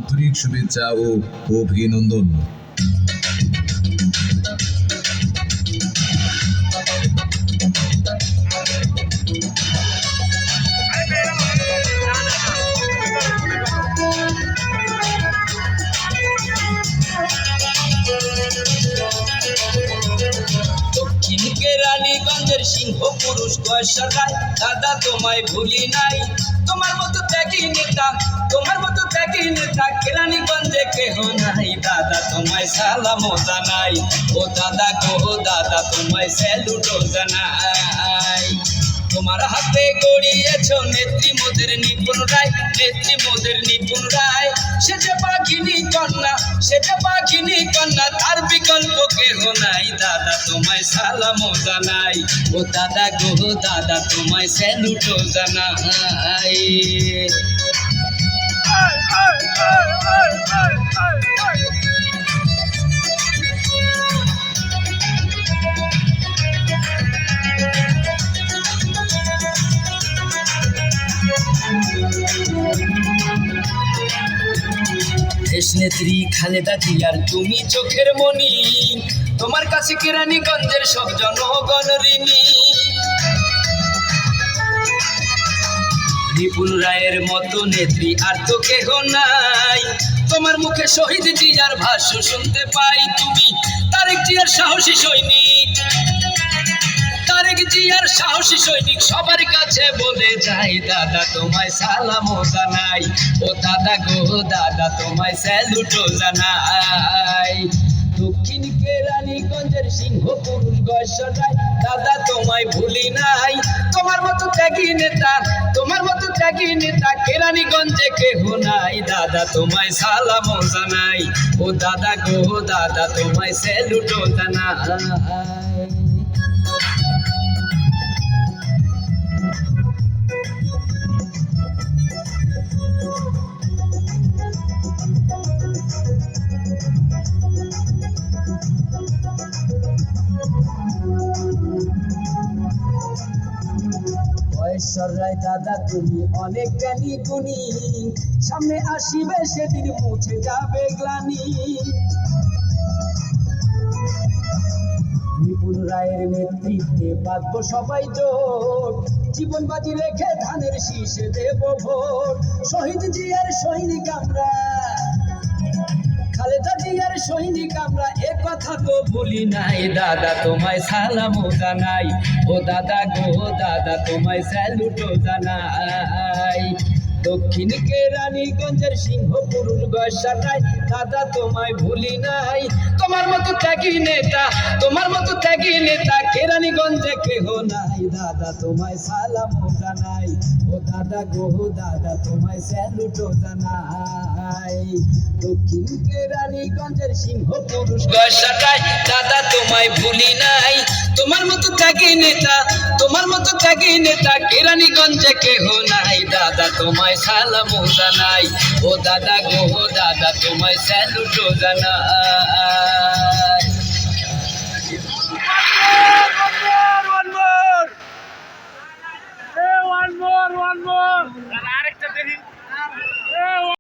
আন্তরিক শুভেচ্ছা ও অভিনন্দন। দক্ষিণকে রানীগঞ্জের সিংহ পুরুষ গয়সারায়, দাদা তোমায় ভুলি নাই। তোমার মতো ত্যাগী নেতা, তোমার মতো ত্যাগী নেতা কেরানীগঞ্জে কেহ নাই। দাদা তোমায় সালাম জানাই, ও দাদা গো দাদা তোমায় স্যালুটও জানাই। তোমার হাতে গড়িয়েছ নেত্রী মোদের নিপুণ রায়, নেত্রী মোদের নিপুণ রায়। সে যে বাঘিনী কন্যা, সে যে বাঘিনী কন্যা, তার বিকল্প কেহ নাই। দাদা তোমায় সালাম জানাই, ও দাদা গো দাদা তোমায় স্যালুটও জানাই। দেশ নেত্রী খালেদা জিয়ার তুমি চোখের মণি, তোমার কাছে কেরানীগঞ্জের সব জনগণ ঋণী। নিপুণ রায়ের মতো নেত্রী আর তো কেহ নাই, তোমার মুখে শহীদ জিয়ার ভাষ্য শুনতে পাই। তুমি তারেক জিয়ার সাহসী সৈনিক, তারেক জিয়ার সাহসী সৈনিক সবার কাছে বলে যাই। দাদা তোমায় সালাম জানাই, ও দাদা গো দাদা তোমায় স্যালুটও জানাই। দক্ষিণ কেরানীগঞ্জের সিংহ পুরুষ গয়সারায়, দাদা তোমায় ভুলি নাই। তোমার মতো ত্যাগী নেতা, তোমার মতো ত্যাগী নেতা কেরানীগঞ্জে কেহ নাই। দাদা তোমায় সালাম জানাই, ও দাদা গো দাদা তোমায় স্যালুটও জানাই। গয়সারায় দাদা তুমি অনেক জ্ঞানী গুণী, সামনে আসিবে সেদিন মুছে যাবে গ্লানি। নিপুণ রায়ের নেতৃত্বে বাঁধব সবাই জোট, জীবন বাজি রেখে ধানের শীষে দেব ভোট। শহীদ জিয়ার সৈনিক আমরা, খালেদা জিয়ার সৈনিক আমরা, এ কথা তো ভুলি নাই। দাদা তোমায় সালাম জানাই, ও দাদা গো দাদা তোমায় স্যালুটও জানাই। দক্ষিণ কেরানীগঞ্জের সিংহ পুরুষ গয়সারায়, দাদা তোমায় ভুলি নাই। তোমার মতো ত্যাগী নেতা, তোমার মতো ত্যাগী নেতা কেরানীগঞ্জে কেহ নাই। দাদা তোমায় সালাম জানাই, ও দাদা গো দাদা তোমায় স্যালুটও জানাই। দক্ষিণ কেরানীগঞ্জের সিংহ পুরুষ গয়সারায়, দাদা তোমায় ভুলি নাই। তোমার মতো ত্যাগী নেতা, তোমার মতো ত্যাগী নেতা কেরানীগঞ্জে কেহ নাই। দাদা তোমায় সালাম জানাই, ও দাদা গো দাদা তোমায় স্যালুটও জানাই।